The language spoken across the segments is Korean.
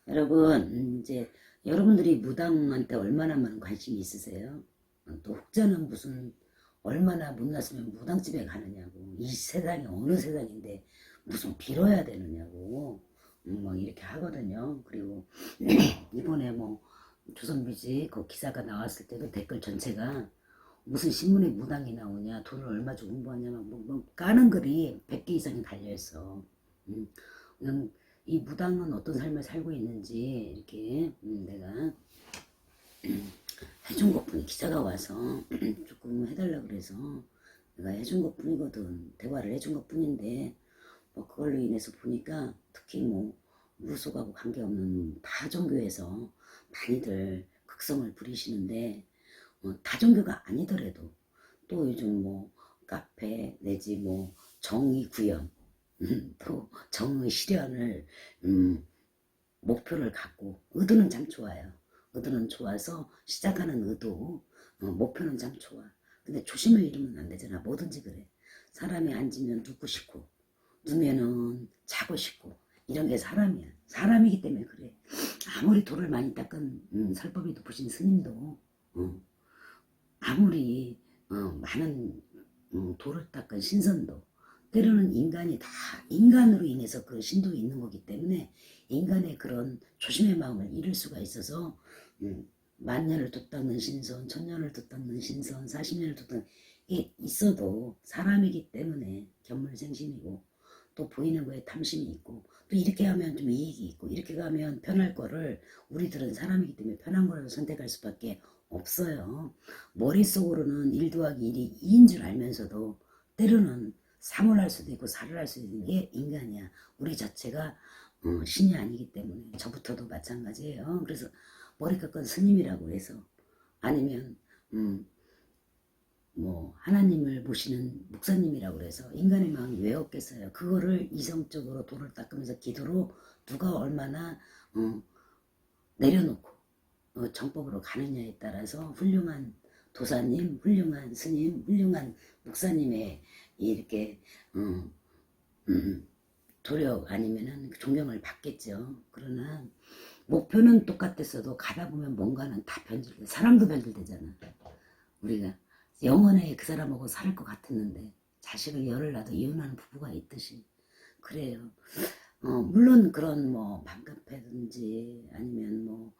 여러분, 이제 여러분들이 무당한테 얼마나 많은 관심이 있으세요? 또 혹자는 무슨 얼마나 못났으면 무당집에 가느냐고, 이 세상이 어느 세상인데 무슨 빌어야 되느냐고 뭐 이렇게 하거든요. 그리고 이번에 뭐 조선뮤직 그 기사가 나왔을 때도 댓글 전체가 무슨 신문에 무당이 나오냐, 돈을 얼마 주고 공부하냐, 뭐 까는 글이 100개 이상이 달려있어. 그냥 이 무당은 어떤 삶을 살고 있는지 이렇게 내가 해준 것뿐이, 기자가 와서 조금 해달라 그래서 내가 해준 것뿐이거든. 대화를 해준 것뿐인데 뭐 그걸로 인해서 보니까 특히 뭐 무속하고 관계없는 다종교에서 많이들 극성을 부리시는데 다종교가 아니더라도 또 요즘 뭐 카페 내지 뭐 정의 구현 또 정의 실현을 목표를 갖고, 의도는 참 좋아요. 의도는 좋아서 시작하는 의도, 목표는 참 좋아. 근데 조심을 잃으면 안 되잖아. 뭐든지 그래. 사람이 앉으면 눕고 싶고 누면은 자고 싶고, 이런 게 사람이야. 사람이기 때문에 그래. 아무리 돌을 많이 닦은 설법이 높으신 스님도 아무리 많은 돌을 닦은 신선도 때로는 인간이 다 인간으로 인해서 그 신도가 있는 거기 때문에 인간의 그런 조심의 마음을 잃을 수가 있어서 만년을 도 닦는 신선, 천년을 도 닦는 신선, 40년을 도 닦는 게 있어도 사람이기 때문에 견물생심이고 또 보이는 거에 탐심이 있고 또 이렇게 하면 좀 이익이 있고 이렇게 가면 편할 거를 우리들은 사람이기 때문에 편한 거라도 선택할 수밖에 없어요. 머릿속으로는 1 더하기 1이 2인 줄 알면서도 때로는 3을 할 수도 있고 4를 할 수도 있는 게 인간이야. 우리 자체가 신이 아니기 때문에 저부터도 마찬가지예요. 그래서 머리 깎은 스님이라고 해서 아니면 뭐 하나님을 모시는 목사님이라고 해서 인간의 마음이 왜 없겠어요. 그거를 이성적으로 돌을 닦으면서 기도로 누가 얼마나 내려놓고 정법으로 가느냐에 따라서 훌륭한 도사님, 훌륭한 스님, 훌륭한 목사님의 이렇게 도력 아니면은 존경을 받겠죠. 그러나 목표는 똑같았어도 가다 보면 뭔가는 다 변질돼. 사람도 변질되잖아. 우리가 영원히 그 사람하고 살 것 같았는데 자식을 열을 낳아도 이혼하는 부부가 있듯이 그래요. 물론 그런 뭐 맘카페든지 아니면 뭐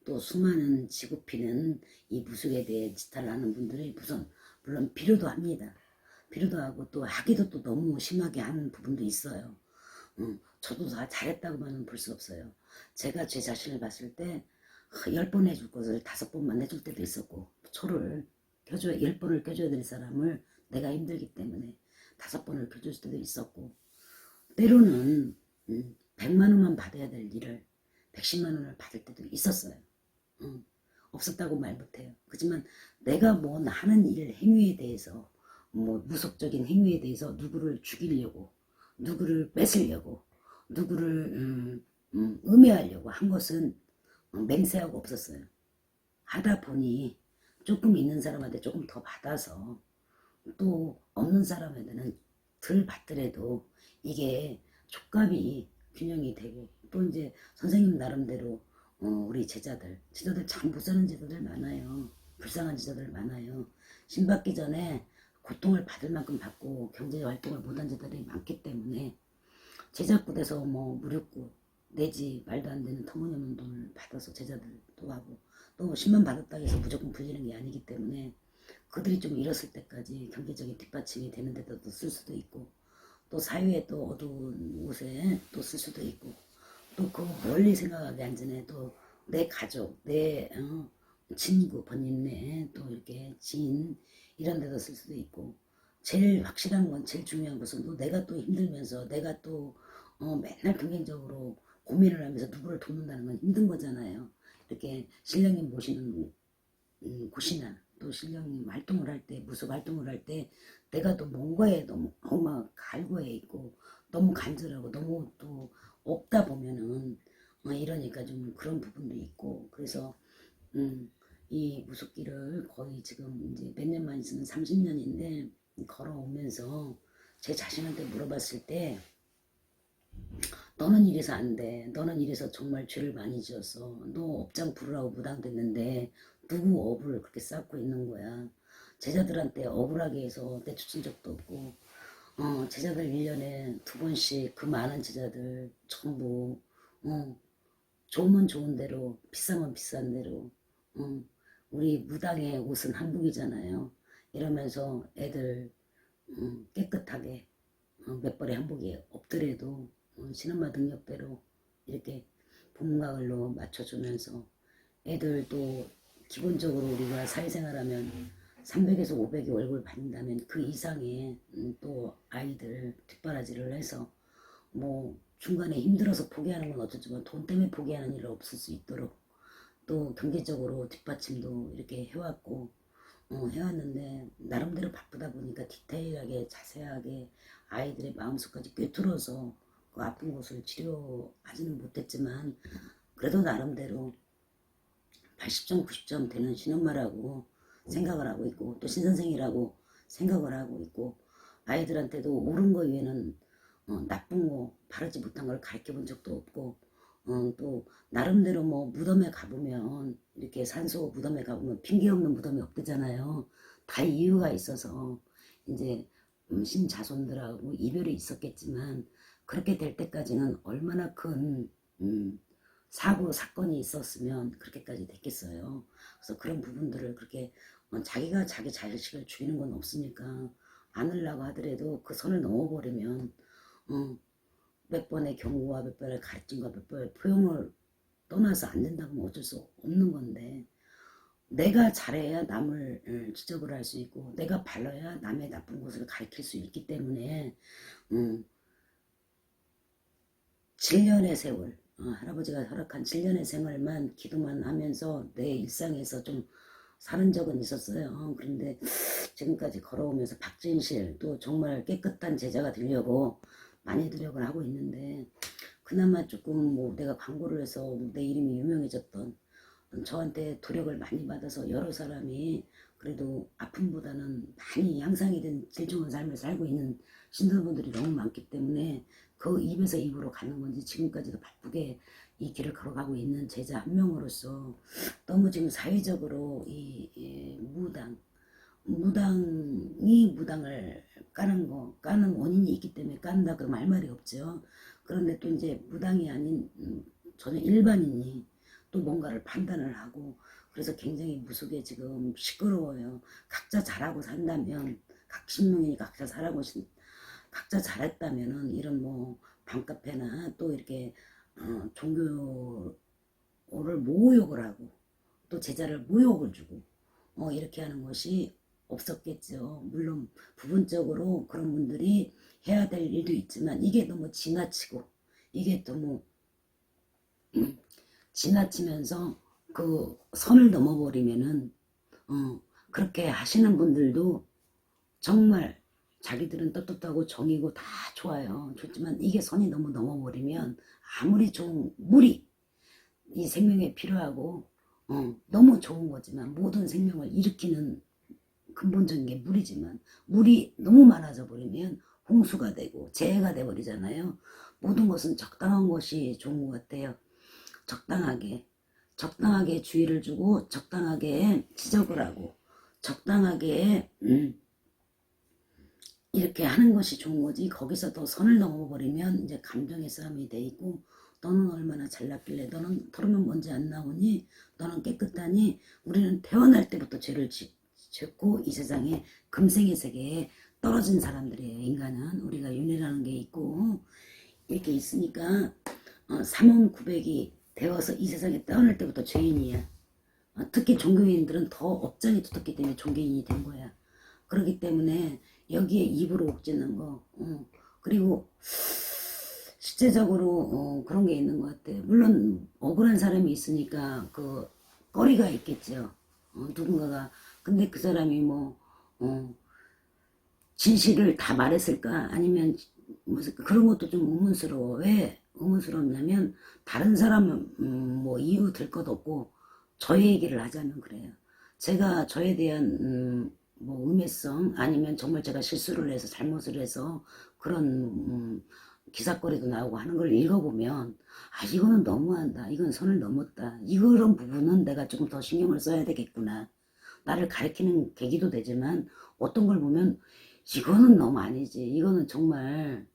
또 수많은 지구피는 이 무속에 대해 지탄을 하는 분들이 물론 필요도 합니다. 필요도 하고 또 하기도 또 너무 심하게 하는 부분도 있어요. 저도 다 잘했다고만은 볼 수 없어요. 제가 제 자신을 봤을 때 10번 해줄 것을 5번만 해줄 때도 있었고, 초를 켜줘야 10번을 켜줘야 될 사람을 내가 힘들기 때문에 5번을 켜줄 때도 있었고, 때로는 100만 원만 받아야 될 일을 110만 원을 받을 때도 있었어요. 없었다고 말 못해요. 그렇지만 내가 뭐 하는 일 행위에 대해서 뭐 무속적인 행위에 대해서 누구를 죽이려고 누구를 뺏으려고 누구를 음해하려고 한 것은 맹세하고 없었어요. 하다 보니 조금 있는 사람한테 조금 더 받아서 또 없는 사람한테는 덜 받더라도 이게 촉감이 균형이 되고 또 이제 선생님 나름대로 우리 제자들 참 못 사는 제자들 많아요. 불쌍한 제자들 많아요. 신받기 전에 고통을 받을 만큼 받고 경제 활동을 못한 제자들이 많기 때문에 제자꾼에서 뭐 무료꾼 내지 말도 안 되는 터무니없는 돈을 받아서 제자들도 하고 또 10만 받았다고 해서 무조건 불리는 게 아니기 때문에 그들이 좀 잃었을 때까지 경제적인 뒷받침이 되는 데도 쓸 수도 있고 또 사회의 또 어두운 곳에 또 쓸 수도 있고 또 그 멀리 생각하기 안전에 또 내 가족, 내 친구, 번인내 또 이렇게 지인 이런 데도 쓸 수도 있고 제일 확실한 건 제일 중요한 것은 또 내가 또 힘들면서 내가 또 맨날 긍정적으로 고민을 하면서 누구를 돕는다는 건 힘든 거잖아요. 이렇게 신령님 모시는 곳이나 또 신령님 활동을 할 때 무속 활동을 할 때 내가 또 뭔가에 너무 막 갈구해 있고 너무 간절하고 너무 또 없다 보면은 이러니까 좀 그런 부분도 있고 그래서 이 무속기를 거의 지금 이제 몇 년 만이지만 30년인데 걸어오면서 제 자신한테 물어봤을 때 너는 이래서 안 돼. 너는 이래서 정말 죄를 많이 지었어. 너 업장 부르라고 무당됐는데 누구 업을 그렇게 쌓고 있는 거야. 제자들한테 억울하게 해서 내쫓은 적도 없고 제자들 1년에 2번씩 그 많은 제자들 전부 좋으면 좋은 대로 비싸면 비싼 대로 우리 무당의 옷은 한복이잖아요. 이러면서 애들 깨끗하게 몇 벌의 한복이 없더라도 신엄마 능력대로 이렇게 봄가을로 맞춰주면서 애들도 기본적으로 우리가 사회생활하면 300에서 500이 월급을 받는다면 그 이상의 또 아이들 뒷바라지를 해서 뭐 중간에 힘들어서 포기하는 건 어쩌지만 돈 때문에 포기하는 일 없을 수 있도록 또 경제적으로 뒷받침도 이렇게 해왔고 해왔는데 나름대로 바쁘다 보니까 디테일하게 자세하게 아이들의 마음속까지 꿰뚫어서 그 아픈 곳을 치료하지는 못했지만 그래도 나름대로 80점 90점 되는 신엄마라고 생각을 하고 있고 또 신선생이라고 생각을 하고 있고 아이들한테도 옳은 거 외에는 나쁜 거 바르지 못한 걸 가르쳐 본 적도 없고 또 나름대로 뭐 무덤에 가보면 이렇게 산소 무덤에 가보면 핑계 없는 무덤이 없대잖아요. 다 이유가 있어서 이제 신자손들하고 이별이 있었겠지만 그렇게 될 때까지는 얼마나 큰 사고 사건이 있었으면 그렇게까지 됐겠어요. 그래서 그런 부분들을 그렇게 자기가 자기 자식을 죽이는 건 없으니까 안으려고 하더라도 그 선을 넘어버리면 몇 번의 경고와 몇 번의 가르침과 몇 번의 포용을 떠나서 안 된다고 하면 어쩔 수 없는 건데 내가 잘해야 남을 지적을 할 수 있고 내가 발라야 남의 나쁜 것을 가르칠 수 있기 때문에 7년의 세월 할아버지가 허락한 7년의 생활만 기도만 하면서 내 일상에서 좀 사는 적은 있었어요. 그런데 지금까지 걸어오면서 박진실 또 정말 깨끗한 제자가 되려고 많이 노력을 하고 있는데 그나마 조금 뭐 내가 광고를 해서 내 이름이 유명해졌던 저한테 도력을 많이 받아서 여러 사람이 그래도 아픔보다는 많이 향상이 된 질 좋은 삶을 살고 있는 신도분들이 너무 많기 때문에 그 입에서 입으로 가는 건지 지금까지도 바쁘게 이 길을 걸어가고 있는 제자 한 명으로서 너무 지금 사회적으로 이 무당이 무당을 까는 원인이 있기 때문에 깐다 그러면 할 말이 없죠. 그런데 또 이제 무당이 아닌 전혀 일반인이 또 뭔가를 판단을 하고 그래서 굉장히 무속에 지금 시끄러워요. 각자 잘하고 산다면 각 신명이 각자 잘했다면은 이런 뭐 밤카페나 또 이렇게 종교를 모욕을 하고 또 제자를 모욕을 주고 이렇게 하는 것이 없었겠죠. 물론 부분적으로 그런 분들이 해야 될 일도 있지만 이게 너무 지나치고 이게 너무 지나치면서 그 선을 넘어버리면은 그렇게 하시는 분들도 정말 자기들은 떳떳하고 정이고 다 좋아요. 좋지만 이게 선이 너무 넘어버리면 아무리 좋은 물이 이 생명에 필요하고 너무 좋은 거지만 모든 생명을 일으키는 근본적인 게 물이지만 물이 너무 많아져 버리면 홍수가 되고 재해가 돼 버리잖아요. 모든 것은 적당한 것이 좋은 것 같아요. 적당하게 주의를 주고 적당하게 지적을 하고 적당하게 이렇게 하는 것이 좋은 거지. 거기서 더 선을 넘어버리면 이제 감정의 싸움이 돼 있고 너는 얼마나 잘났길래 너는 털으면 먼지 안 나오니 너는 깨끗하니 우리는 태어날 때부터 죄를 짓고 이 세상에 금생의 세계에 떨어진 사람들이에요. 인간은 우리가 윤회라는 게 있고 이렇게 있으니까 3원 900이 되어서 이 세상에 태어날 때부터 죄인이야. 특히 종교인들은 더 업장이 두텁기 때문에 종교인이 된 거야. 그렇기 때문에 여기에 입으로 옥짓는 거 그리고 실제적으로 그런 게 있는 것 같아. 물론 억울한 사람이 있으니까 그 거리가 있겠죠. 누군가가 근데 그 사람이 뭐 진실을 다 말했을까 아니면 무슨 그런 것도 좀 의문스러워. 왜 의문스럽냐면 다른 사람은 뭐 이유 들 것 없고 저의 얘기를 하자면 그래요. 제가 저에 대한 뭐 음해성 아니면 정말 제가 실수를 해서 잘못을 해서 그런 기사거리도 나오고 하는 걸 읽어보면 아 이거는 너무한다. 이건 선을 넘었다. 이런 부분은 내가 조금 더 신경을 써야 되겠구나. 나를 가리키는 계기도 되지만 어떤 걸 보면 이거는 너무 아니지. 이거는 정말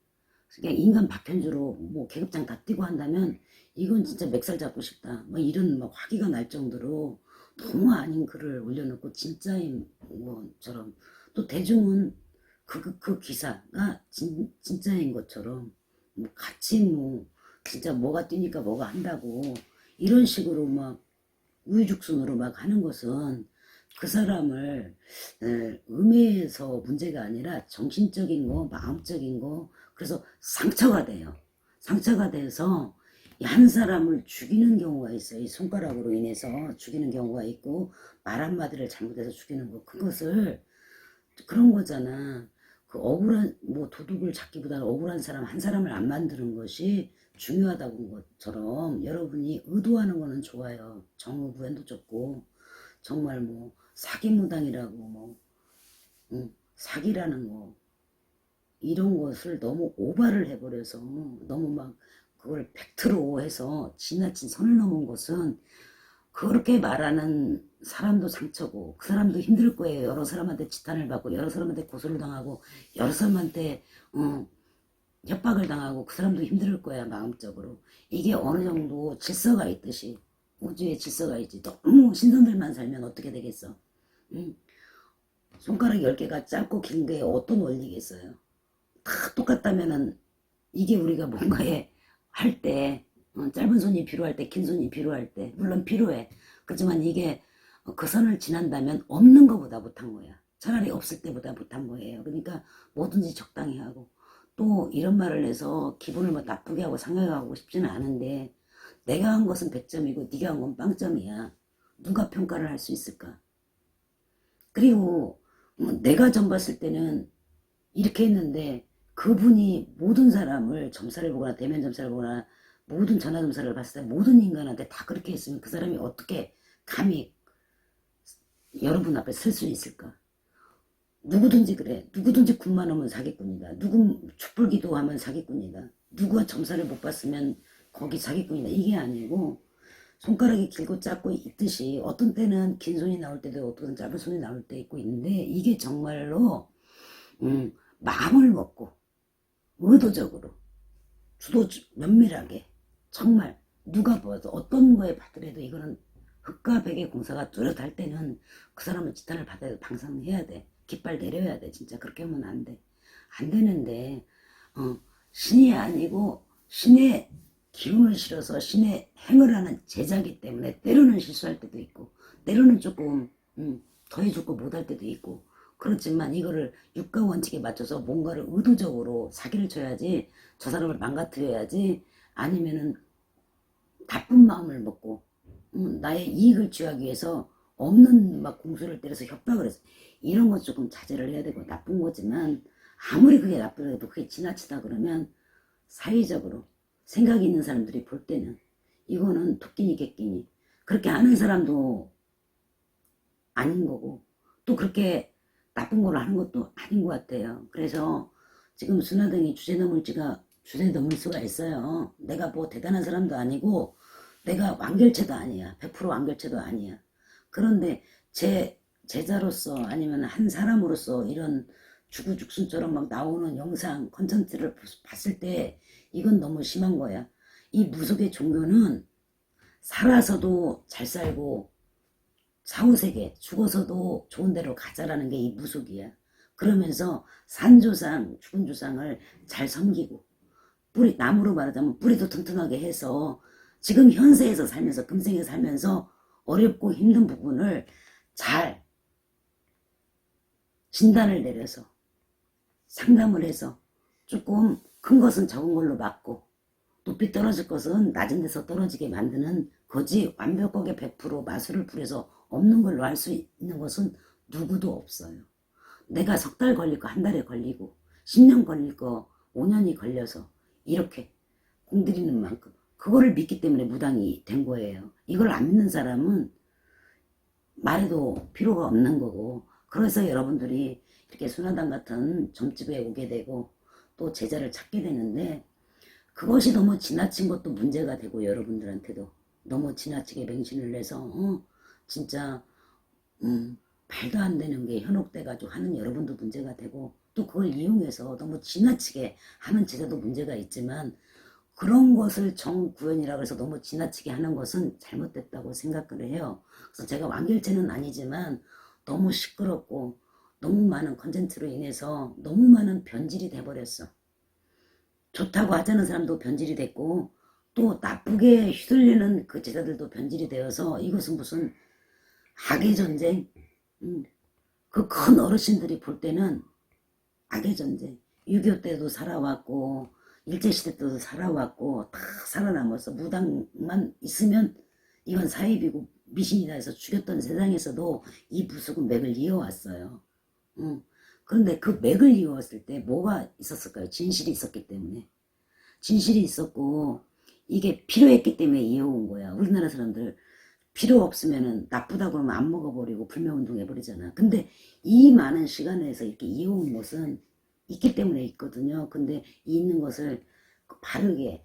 그냥 인간 박현주로 뭐 계급장 다 띄고 한다면 이건 진짜 멱살 잡고 싶다. 뭐 이런 막 화기가 날 정도로 너무 아닌 글을 올려놓고 진짜인 것처럼 또 대중은 그 기사가 진짜인 것처럼 뭐 같이 뭐 진짜 뭐가 뛰니까 뭐가 한다고 이런 식으로 막 우후죽순으로 막 하는 것은 그 사람을 음해에서 문제가 아니라 정신적인 거, 마음적인 거, 그래서 상처가 돼요. 상처가 돼서 한 사람을 죽이는 경우가 있어요. 이 손가락으로 인해서 죽이는 경우가 있고 말 한마디를 잘못해서 죽이는 거. 그것을 그런 거잖아. 그 억울한 뭐 도둑을 잡기보다는 억울한 사람 한 사람을 안 만드는 것이 중요하다고 것처럼 여러분이 의도하는 거는 좋아요. 정의구현도 좋고 정말 뭐 사기무당이라고 뭐 사기라는 거 이런 것을 너무 오바를 해버려서 너무 막 그걸 팩트로 해서 지나친 선을 넘은 것은 그렇게 말하는 사람도 상처고 그 사람도 힘들 거예요. 여러 사람한테 지탄을 받고 여러 사람한테 고소를 당하고 여러 사람한테 협박을 당하고 그 사람도 힘들 거야 마음적으로. 이게 어느 정도 질서가 있듯이 우주에 질서가 있지. 너무 신선들만 살면 어떻게 되겠어. 응? 손가락 10개가 짧고 긴 게 어떤 원리겠어요. 다 똑같다면은 이게 우리가 뭔가에 할 때 짧은 손이 필요할 때 긴 손이 필요할 때 물론 필요해. 그렇지만 이게 그 선을 지난다면 없는 것보다 못한 거야. 차라리 없을 때보다 못한 거예요. 그러니까 뭐든지 적당히 하고 또 이런 말을 해서 기분을 뭐 나쁘게 하고 상하게 하고 싶지는 않은데 내가 한 것은 100점이고 네가 한 건 빵점이야. 누가 평가를 할 수 있을까? 그리고 내가 점 봤을 때는 이렇게 했는데 그분이 모든 사람을 점사를 보거나 대면 점사를 보거나 모든 전화 점사를 봤을 때 모든 인간한테 다 그렇게 했으면 그 사람이 어떻게 감히 여러분 앞에 설 수 있을까? 누구든지 그래. 누구든지 군만 하면 사기꾼이다. 누구 촛불 기도하면 사기꾼이다. 누구가 점사를 못 봤으면 거기 사기꾼이다. 이게 아니고 손가락이 길고 짧고 있듯이 어떤 때는 긴 손이 나올 때도 어떤 짧은 손이 나올 때 있고 있는데 이게 정말로 마음을 먹고 의도적으로 주도 면밀하게 정말 누가 봐도 어떤 거에 받더라도 이거는 흑과 백의 공사가 뚜렷할 때는 그 사람은 지탄을 받아야 방상해야 돼. 깃발 내려야 돼. 진짜 그렇게 하면 안 돼. 안 되는데 신이 아니고 신의 기운을 실어서 신의 행을 하는 제자기 때문에 때로는 실수할 때도 있고 때로는 조금 더 해주고 못할 때도 있고 그렇지만 이거를 육가 원칙에 맞춰서 뭔가를 의도적으로 사기를 쳐야지 저 사람을 망가뜨려야지 아니면은 나쁜 마음을 먹고 나의 이익을 취하기 위해서 없는 막 공수를 때려서 협박을 해서 이런 거 조금 자제를 해야 되고 나쁜 거지만 아무리 그게 나쁘더라도 그게 지나치다 그러면 사회적으로 생각 있는 사람들이 볼 때는 이거는 토끼니 개끼니 그렇게 하는 사람도 아닌 거고 또 그렇게 나쁜 걸 하는 것도 아닌 것 같아요. 그래서 지금 순화등이 주제 넘을 수가 있어요. 내가 뭐 대단한 사람도 아니고 내가 완결체도 아니야. 100% 완결체도 아니야. 그런데 제 제자로서 아니면 한 사람으로서 이런 주구죽순처럼 막 나오는 영상 컨텐츠를 봤을 때 이건 너무 심한 거야. 이 무속의 종교는 살아서도 잘 살고 사후세계 죽어서도 좋은 데로 가자라는 게 이 무속이야. 그러면서 산조상 죽은 조상을 잘 섬기고 뿌리 나무로 말하자면 뿌리도 튼튼하게 해서 지금 현세에서 살면서 금생에 살면서 어렵고 힘든 부분을 잘 진단을 내려서 상담을 해서 조금 큰 것은 적은 걸로 막고 높이 떨어질 것은 낮은 데서 떨어지게 만드는 거지 완벽하게 100% 마술을 부려서 없는 걸로 할 수 있는 것은 누구도 없어요. 내가 석 달 걸릴 거 한 달에 걸리고 10년 걸릴 거 5년이 걸려서 이렇게 공들이는 만큼 그거를 믿기 때문에 무당이 된 거예요. 이걸 안 믿는 사람은 말해도 필요가 없는 거고, 그래서 여러분들이 이렇게 순화당 같은 점집에 오게 되고 또 제자를 찾게 되는데, 그것이 너무 지나친 것도 문제가 되고, 여러분들한테도 너무 지나치게 맹신을 내서 진짜 말도 안 되는 게 현혹돼가지고 하는 여러분도 문제가 되고, 또 그걸 이용해서 너무 지나치게 하는 제자도 문제가 있지만, 그런 것을 정구현이라고 해서 너무 지나치게 하는 것은 잘못됐다고 생각을 해요. 그래서 제가 완결체는 아니지만 너무 시끄럽고 너무 많은 컨텐츠로 인해서 너무 많은 변질이 돼버렸어. 좋다고 하자는 사람도 변질이 됐고, 또 나쁘게 휘둘리는 그 제자들도 변질이 되어서 이것은 무슨 악의 전쟁, 그 큰 어르신들이 볼 때는 악의 전쟁, 6.25 때도 살아왔고 일제시대 때도 살아왔고 다 살아남아서 무당만 있으면 이건 사입이고 미신이다 해서 죽였던 세상에서도 이 부속은 맥을 이어왔어요. 그런데 그 맥을 이어왔을 때 뭐가 있었을까요? 진실이 있었기 때문에. 진실이 있었고 이게 필요했기 때문에 이어온 거야. 우리나라 사람들 필요 없으면은 나쁘다고 그러면 안 먹어버리고 불매운동 해버리잖아. 근데 이 많은 시간에서 이렇게 이어온 것은 있기 때문에 있거든요. 근데 이 있는 것을 바르게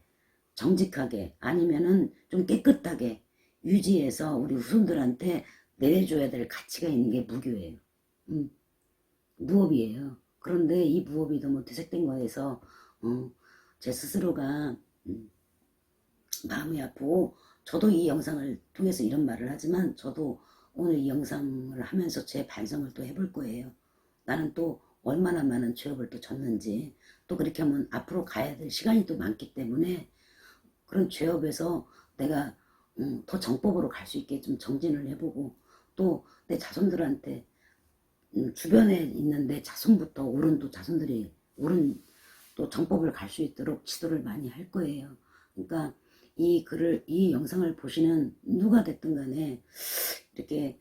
정직하게 아니면은 좀 깨끗하게 유지해서 우리 후손들한테 내려줘야 될 가치가 있는 게 무교예요. 무업이에요. 그런데 이 무업이 너무 퇴색된 거에서 제 스스로가 마음이 아프고, 저도 이 영상을 통해서 이런 말을 하지만 저도 오늘 이 영상을 하면서 제 반성을 또 해볼 거예요. 나는 또 얼마나 많은 죄업을 또 졌는지, 또 그렇게 하면 앞으로 가야 될 시간이 또 많기 때문에 그런 죄업에서 내가 더 정법으로 갈 수 있게 좀 정진을 해보고, 또 내 자손들한테 주변에 있는 내 자손부터 옳은 또 자손들이 옳은 또 정법을 갈 수 있도록 지도를 많이 할 거예요. 그러니까 이 글을, 이 영상을 보시는 누가 됐든 간에 이렇게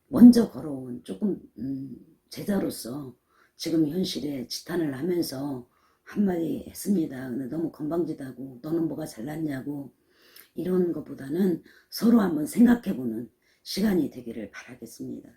먼저 걸어온 조금 제자로서 지금 현실에 지탄을 하면서 한마디 했습니다. 근데 너무 건방지다고, 너는 뭐가 잘났냐고, 이런 것보다는 서로 한번 생각해보는 시간이 되기를 바라겠습니다.